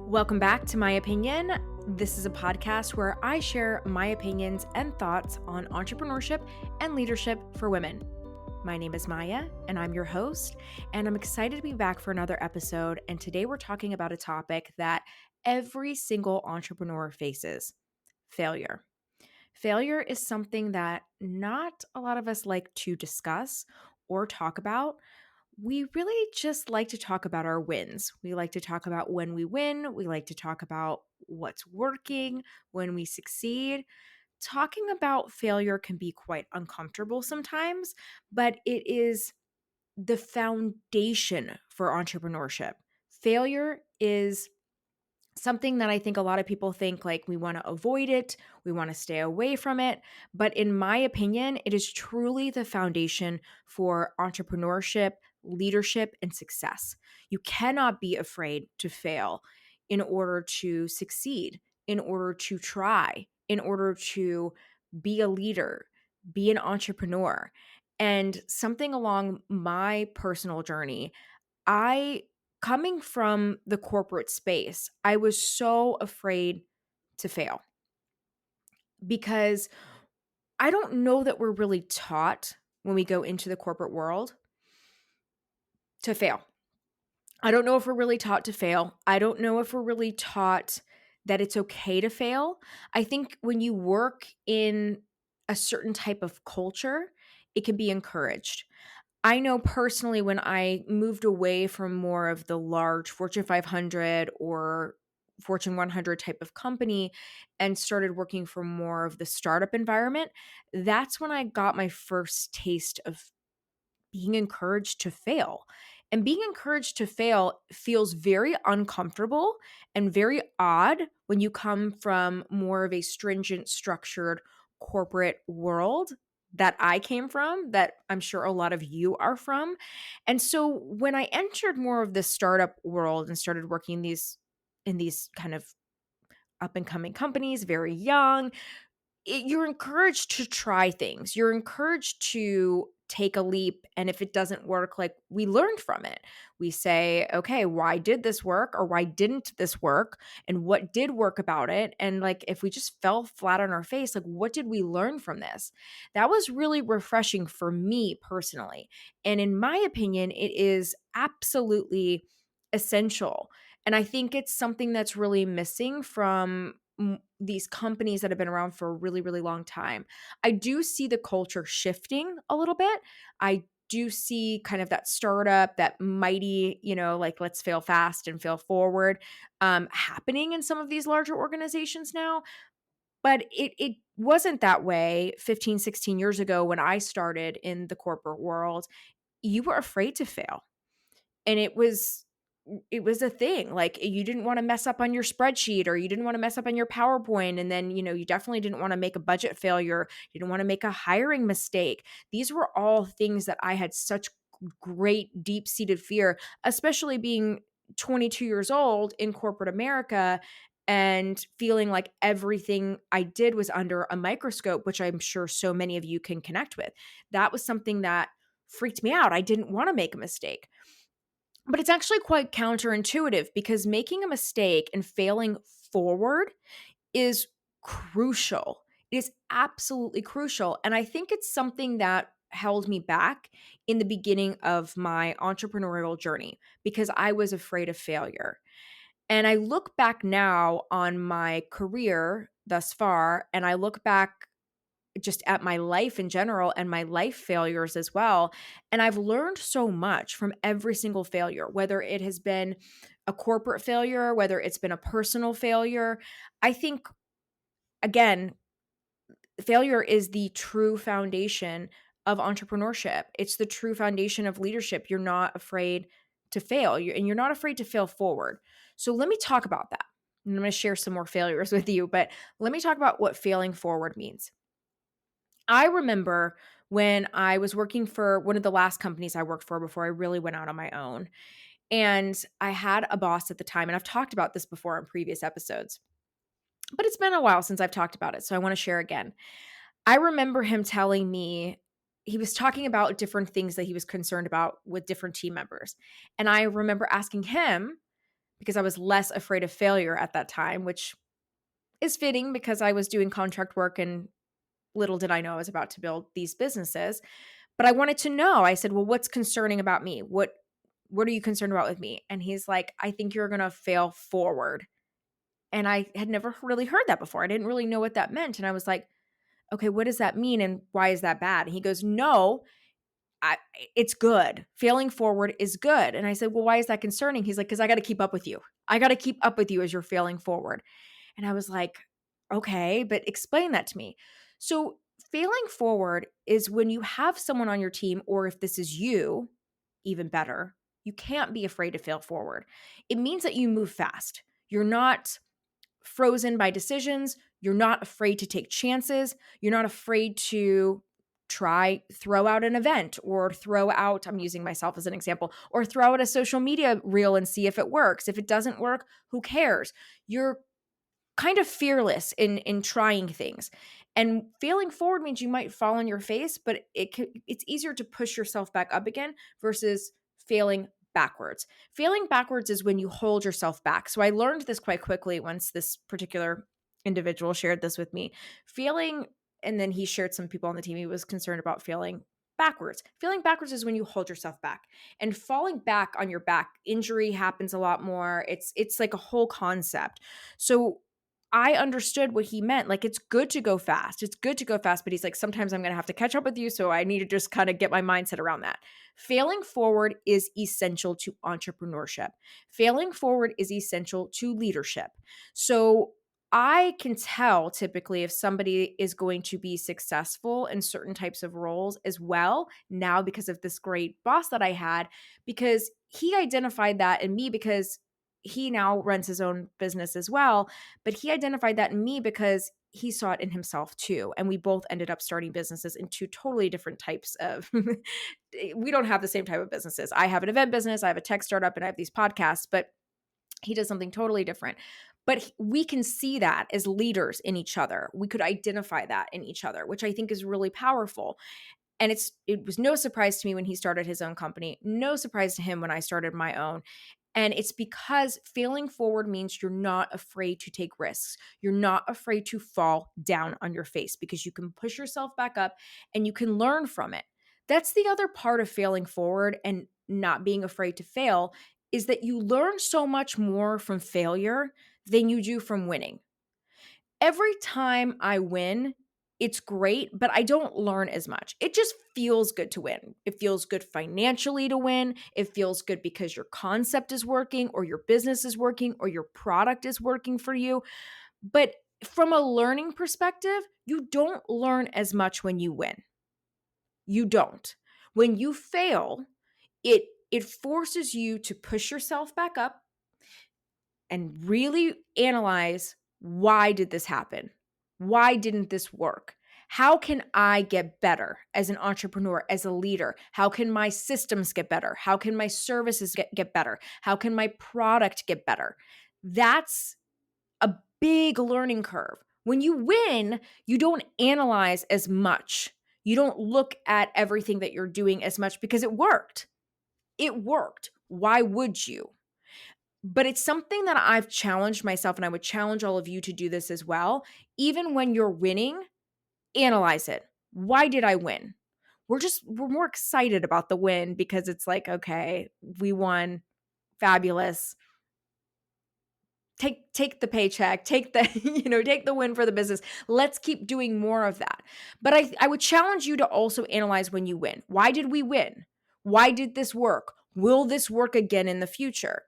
Welcome back to My Opinion. This is a podcast where I share my opinions and thoughts on entrepreneurship and leadership for women. My name is Maya, and I'm your host, and I'm excited to be back for another episode. And today we're talking about a topic that every single entrepreneur faces: failure. Failure is something that not a lot of us like to discuss or talk about. We really just like to talk about our wins. We like to talk about when we win. We like to talk about what's working, when we succeed. Talking about failure can be quite uncomfortable sometimes, but it is the foundation for entrepreneurship. Failure is something that I think a lot of people think like we want to avoid it, we want to stay away from it. But in my opinion, it is truly the foundation for entrepreneurship, leadership, and success. You cannot be afraid to fail in order to succeed, in order to try, in order to be a leader, be an entrepreneur. And something along my personal journey, I coming from the corporate space, I was so afraid to fail because I don't know that we're really taught when we go into the corporate world to fail. I don't know if we're really taught to fail. I don't know if we're really taught that it's okay to fail. I think when you work in a certain type of culture, it can be encouraged. I know personally when I moved away from more of the large Fortune 500 or Fortune 100 type of company and started working for more of the startup environment, that's when I got my first taste of being encouraged to fail. And being encouraged to fail feels very uncomfortable and very odd when you come from more of a stringent, structured corporate world that I came from, that I'm sure a lot of you are from. And so when I entered more of the startup world and started working in these kind of up and coming companies, very young, you're encouraged to try things. You're encouraged to take a leap. And if it doesn't work, like we learned from it. We say, okay, why did this work or why didn't this work? And what did work about it? And like if we just fell flat on our face, like what did we learn from this? That was really refreshing for me personally. And in my opinion, it is absolutely essential. And I think it's something that's really missing from these companies that have been around for a really, really long time. I do see the culture shifting a little bit. I do see kind of that startup, that mighty, like let's fail fast and fail forward happening in some of these larger organizations now. But it wasn't that way 15, 16 years ago when I started in the corporate world. You were afraid to fail. And it was a thing. Like you didn't want to mess up on your spreadsheet or you didn't want to mess up on your PowerPoint. And then, you definitely didn't want to make a budget failure. You didn't want to make a hiring mistake. These were all things that I had such great deep-seated fear, especially being 22 years old in corporate America and feeling like everything I did was under a microscope, which I'm sure so many of you can connect with. That was something that freaked me out. I didn't want to make a mistake. But it's actually quite counterintuitive because making a mistake and failing forward is crucial. It is absolutely crucial. And I think it's something that held me back in the beginning of my entrepreneurial journey because I was afraid of failure. And I look back now on my career thus far, and I look back just at my life in general and my life failures as well. And I've learned so much from every single failure, whether it has been a corporate failure, whether it's been a personal failure. I think, again, failure is the true foundation of entrepreneurship. It's the true foundation of leadership. You're not afraid to fail, and you're not afraid to fail forward. So let me talk about that. And I'm going to share some more failures with you, but let me talk about what failing forward means. I remember when I was working for one of the last companies I worked for before I really went out on my own. And I had a boss at the time, and I've talked about this before in previous episodes, but it's been a while since I've talked about it. So I want to share again. I remember him telling me, he was talking about different things that he was concerned about with different team members. And I remember asking him, because I was less afraid of failure at that time, which is fitting because I was doing contract work and little did I know I was about to build these businesses. But I wanted to know. I said, "Well, what's concerning about me? What are you concerned about with me?" And he's like, "I think you're going to fail forward." And I had never really heard that before. I didn't really know what that meant. And I was like, "Okay, what does that mean and why is that bad?" And he goes, "No, I it's good. Failing forward is good." And I said, "Well, why is that concerning?" He's like, "Cuz I got to keep up with you. I got to keep up with you as you're failing forward." And I was like, "Okay, but explain that to me." So, failing forward is when you have someone on your team, or if this is you, even better, you can't be afraid to fail forward. It means that you move fast. You're not frozen by decisions. You're not afraid to take chances. You're not afraid to throw out an event, or throw out, I'm using myself as an example, or throw out a social media reel and see if it works. If it doesn't work, who cares? You're kind of fearless in trying things. And failing forward means you might fall on your face, but it's easier to push yourself back up again versus failing backwards. Failing backwards is when you hold yourself back. So I learned this quite quickly once this particular individual shared this with me. Failing, and then he shared some people on the team, he was concerned about failing backwards. Failing backwards is when you hold yourself back. And falling back on your back, injury happens a lot more. It's like a whole concept. So I understood what he meant. Like, it's good to go fast. It's good to go fast, but he's like, sometimes I'm going to have to catch up with you. So I need to just kind of get my mindset around that. Failing forward is essential to entrepreneurship. Failing forward is essential to leadership. So I can tell typically if somebody is going to be successful in certain types of roles as well now, because of this great boss that I had, because he identified that in me, because he now runs his own business as well. But he identified that in me because he saw it in himself too. And we both ended up starting businesses in two totally different types of, we don't have the same type of businesses. I have an event business, I have a tech startup, and I have these podcasts, but he does something totally different. But we can see that as leaders in each other. We could identify that in each other, which I think is really powerful. And it was no surprise to me when he started his own company, no surprise to him when I started my own. And it's because failing forward means you're not afraid to take risks. You're not afraid to fall down on your face, because you can push yourself back up and you can learn from it. That's the other part of failing forward and not being afraid to fail, is that you learn so much more from failure than you do from winning. Every time I win, it's great, but I don't learn as much. It just feels good to win. It feels good financially to win. It feels good because your concept is working, or your business is working, or your product is working for you. But from a learning perspective, you don't learn as much when you win. You don't. When you fail, it forces you to push yourself back up and really analyze, why did this happen? Why didn't this work? How can I get better as an entrepreneur, as a leader? How can my systems get better? How can my services get better? How can my product get better? That's a big learning curve. When you win, you don't analyze as much. You don't look at everything that you're doing as much, because it worked. It worked. Why would you? But it's something that I've challenged myself, and I would challenge all of you to do this as well. Even when you're winning, analyze it. Why did I win? We're more excited about the win because it's like, okay, we won. Fabulous. Take the paycheck, take the, take the win for the business. Let's keep doing more of that. But I would challenge you to also analyze when you win. Why did we win? Why did this work? Will this work again in the future?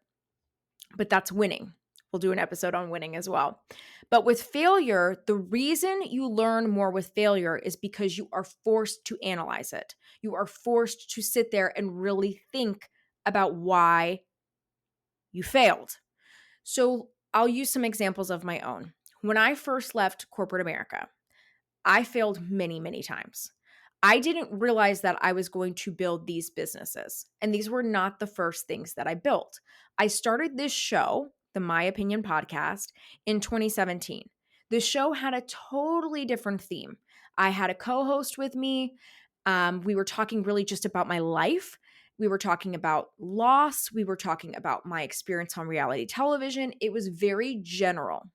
But that's winning. We'll do an episode on winning as well. But with failure, the reason you learn more with failure is because you are forced to analyze it. You are forced to sit there and really think about why you failed. So I'll use some examples of my own. When I first left corporate America, I failed many, many times. I didn't realize that I was going to build these businesses. And these were not the first things that I built. I started this show, the MaYapinion podcast, in 2017. The show had a totally different theme. I had a co-host with me. We were talking really just about my life. We were talking about loss. We were talking about my experience on reality television. It was very general.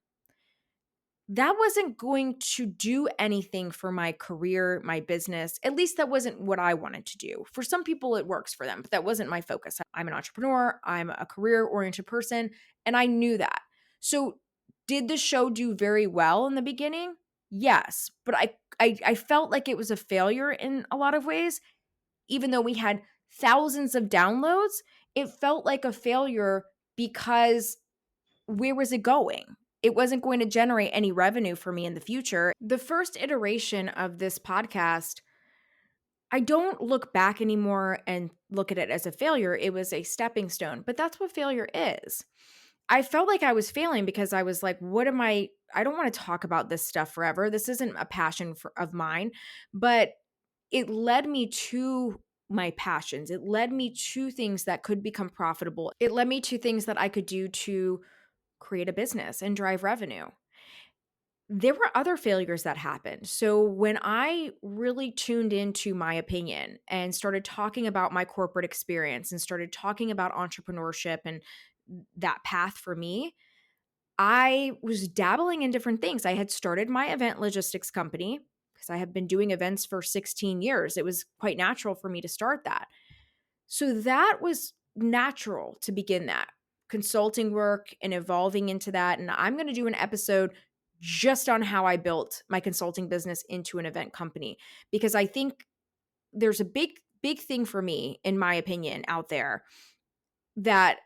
That wasn't going to do anything for my career, my business. At least that wasn't what I wanted to do. For some people, it works for them, but that wasn't my focus. I'm an entrepreneur, I'm a career oriented person, and I knew that. So, did the show do very well in the beginning? Yes, but I felt like it was a failure in a lot of ways. Even though we had thousands of downloads, it felt like a failure because where was it going? It wasn't going to generate any revenue for me in the future. The first iteration of this podcast, I don't look back anymore and look at it as a failure. It was a stepping stone, but that's what failure is. I felt like I was failing because I was like, what am I don't want to talk about this stuff forever. This isn't a passion of mine, but it led me to my passions. It led me to things that could become profitable. It led me to things that I could do to create a business and drive revenue. There were other failures that happened. So when I really tuned into MaYapinion and started talking about my corporate experience and started talking about entrepreneurship and that path for me, I was dabbling in different things. I had started my event logistics company because I have been doing events for 16 years. It was quite natural for me to start that. So that was natural to begin that consulting work and evolving into that. And I'm going to do an episode just on how I built my consulting business into an event company, because I think there's a big thing for me, in my opinion, out there that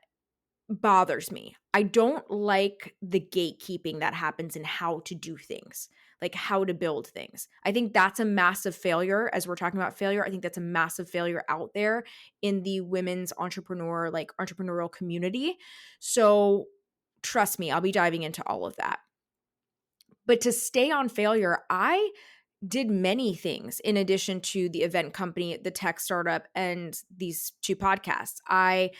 bothers me. I don't like the gatekeeping that happens in how to do things, like how to build things. I think that's a massive failure. As we're talking about failure, I think that's a massive failure out there in the women's entrepreneurial community. So trust me, I'll be diving into all of that. But to stay on failure, I did many things in addition to the event company, the tech startup, and these two podcasts. I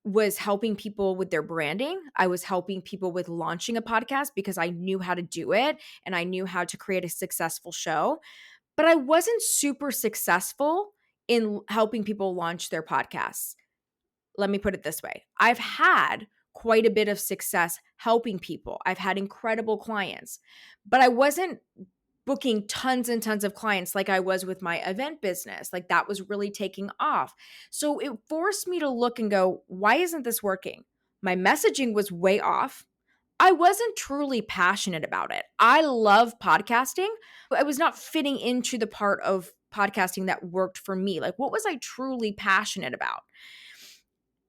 was helping people with their branding. I was helping people with launching a podcast because I knew how to do it and I knew how to create a successful show. But I wasn't super successful in helping people launch their podcasts. Let me put it this way. I've had quite a bit of success helping people. I've had incredible clients, but I wasn't booking tons and tons of clients like I was with my event business. Like that was really taking off. So it forced me to look and go, why isn't this working? My messaging was way off. I wasn't truly passionate about it. I love podcasting, but I was not fitting into the part of podcasting that worked for me. Like, what was I truly passionate about?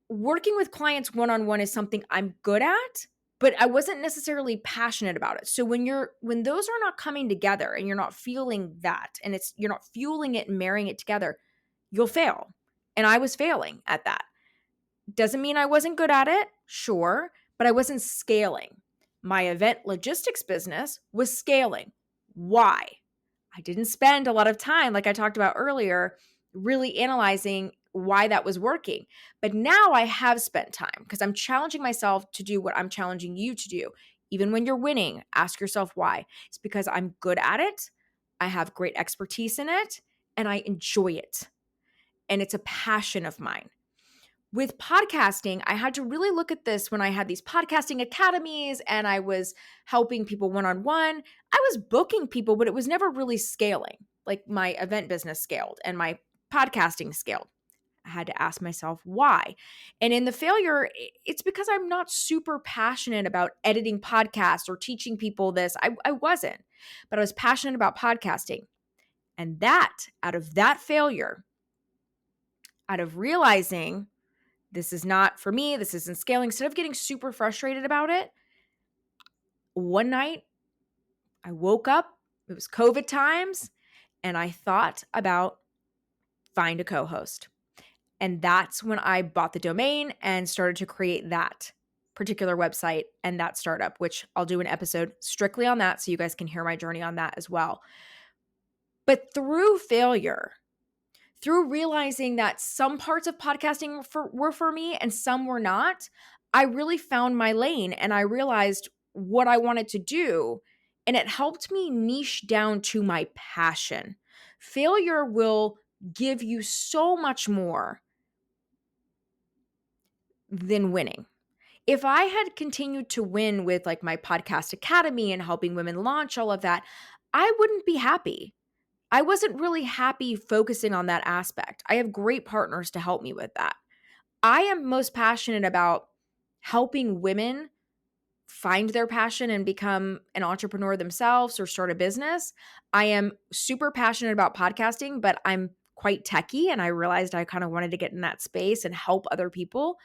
Working with clients one-on-one is something I'm good at, but I wasn't necessarily passionate about it. So when those are not coming together and you're not feeling that, and you're not fueling it and marrying it together, you'll fail. And I was failing at that. Doesn't mean I wasn't good at it, sure, but I wasn't scaling. My event logistics business was scaling. Why? I didn't spend a lot of time, like I talked about earlier, really analyzing why that was working. But now I have spent time because I'm challenging myself to do what I'm challenging you to do. Even when you're winning, ask yourself why. It's because I'm good at it, I have great expertise in it, and I enjoy it. And it's a passion of mine. With podcasting, I had to really look at this when I had these podcasting academies and I was helping people one-on-one. I was booking people, but it was never really scaling. Like my event business scaled and my podcasting scaled. I had to ask myself why. And in the failure, it's because I'm not super passionate about editing podcasts or teaching people this. I wasn't, but I was passionate about podcasting. And out of that failure, out of realizing this is not for me, this isn't scaling, instead of getting super frustrated about it, one night I woke up, it was COVID times, and I thought about find a co-host. And that's when I bought the domain and started to create that particular website and that startup, which I'll do an episode strictly on that so you guys can hear my journey on that as well. But through failure, through realizing that some parts of podcasting were for me and some were not, I really found my lane and I realized what I wanted to do. And it helped me niche down to my passion. Failure will give you so much more than winning. If I had continued to win with like my podcast academy and helping women launch all of that, I wouldn't be happy. I wasn't really happy focusing on that aspect. I have great partners to help me with that. I am most passionate about helping women find their passion and become an entrepreneur themselves or start a business. I am super passionate about podcasting, but I'm quite techie, and I realized I kind of wanted to get in that space and help other people.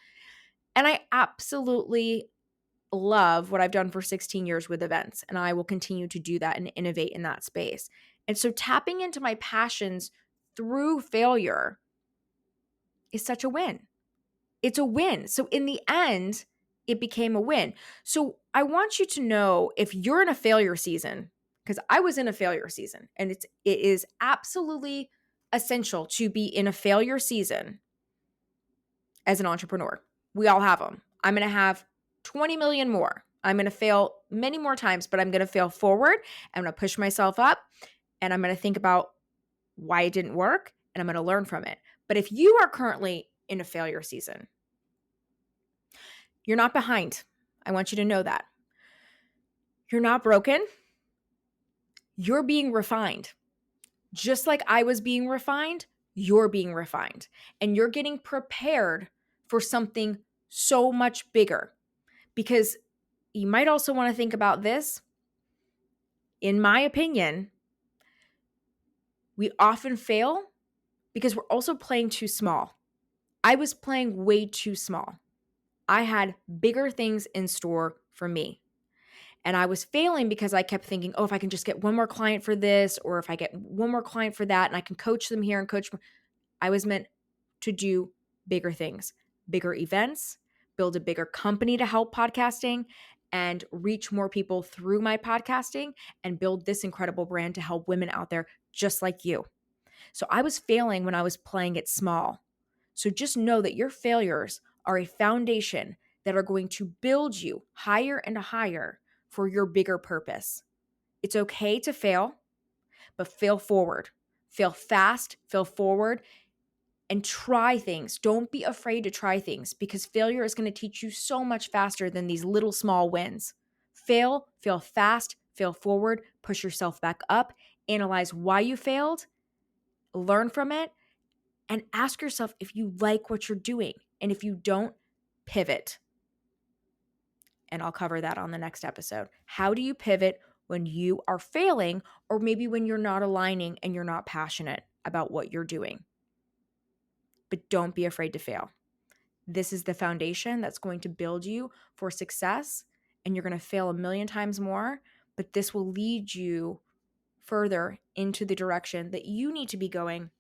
And I absolutely love what I've done for 16 years with events, and I will continue to do that and innovate in that space. And so tapping into my passions through failure is such a win. It's a win. So in the end, it became a win. So I want you to know, if you're in a failure season, because I was in a failure season, and it is absolutely essential to be in a failure season as an entrepreneur. We all have them. I'm going to have 20 million more. I'm going to fail many more times, but I'm going to fail forward. I'm going to push myself up, and I'm going to think about why it didn't work, and I'm going to learn from it. But if you are currently in a failure season, you're not behind. I want you to know that. You're not broken. You're being refined. Just like I was being refined, you're being refined. And you're getting prepared for something so much bigger. Because you might also want to think about this. In my opinion, we often fail because we're also playing too small. I was playing way too small. I had bigger things in store for me. And I was failing because I kept thinking, oh, if I can just get one more client for this, or if I get one more client for that, and I can coach them here and coach. I was meant to do bigger things, bigger events, build a bigger company to help podcasting, and reach more people through my podcasting, and build this incredible brand to help women out there just like you. So I was failing when I was playing it small. So just know that your failures are a foundation that are going to build you higher and higher for your bigger purpose. It's okay to fail, but fail forward. Fail fast, fail forward, and try things. Don't be afraid to try things, because failure is going to teach you so much faster than these little small wins. Fail fast, fail forward, push yourself back up, analyze why you failed, learn from it, and ask yourself if you like what you're doing. And if you don't, pivot. And I'll cover that on the next episode. How do you pivot when you are failing, or maybe when you're not aligning and you're not passionate about what you're doing? But don't be afraid to fail. This is the foundation that's going to build you for success, and you're going to fail a million times more, but this will lead you further into the direction that you need to be going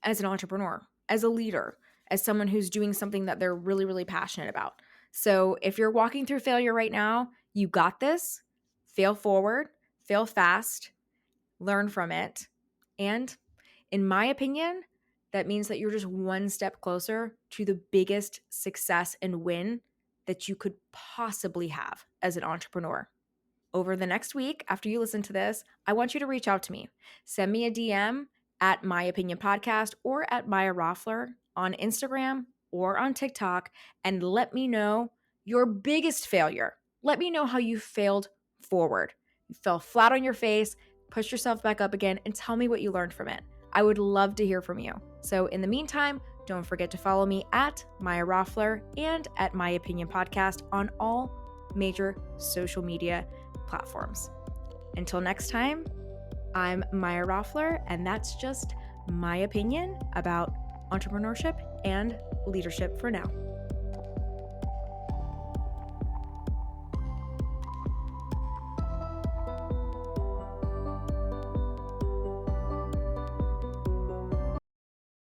as an entrepreneur, as a leader, as someone who's doing something that they're really, really passionate about. So if you're walking through failure right now, you got this. Fail forward, fail fast, learn from it. And in my opinion, that means that you're just one step closer to the biggest success and win that you could possibly have as an entrepreneur. Over the next week, after you listen to this, I want you to reach out to me. Send me a DM at MaYapinion Podcast or at Maya Roffler on Instagram or on TikTok, and let me know your biggest failure. Let me know how you failed forward. You fell flat on your face, push yourself back up again, and tell me what you learned from it. I would love to hear from you. So in the meantime, don't forget to follow me at Maya Roffler and at MaYapinion Podcast on all major social media platforms. Until next time, I'm Maya Roffler, and that's just my opinion about entrepreneurship and leadership for now.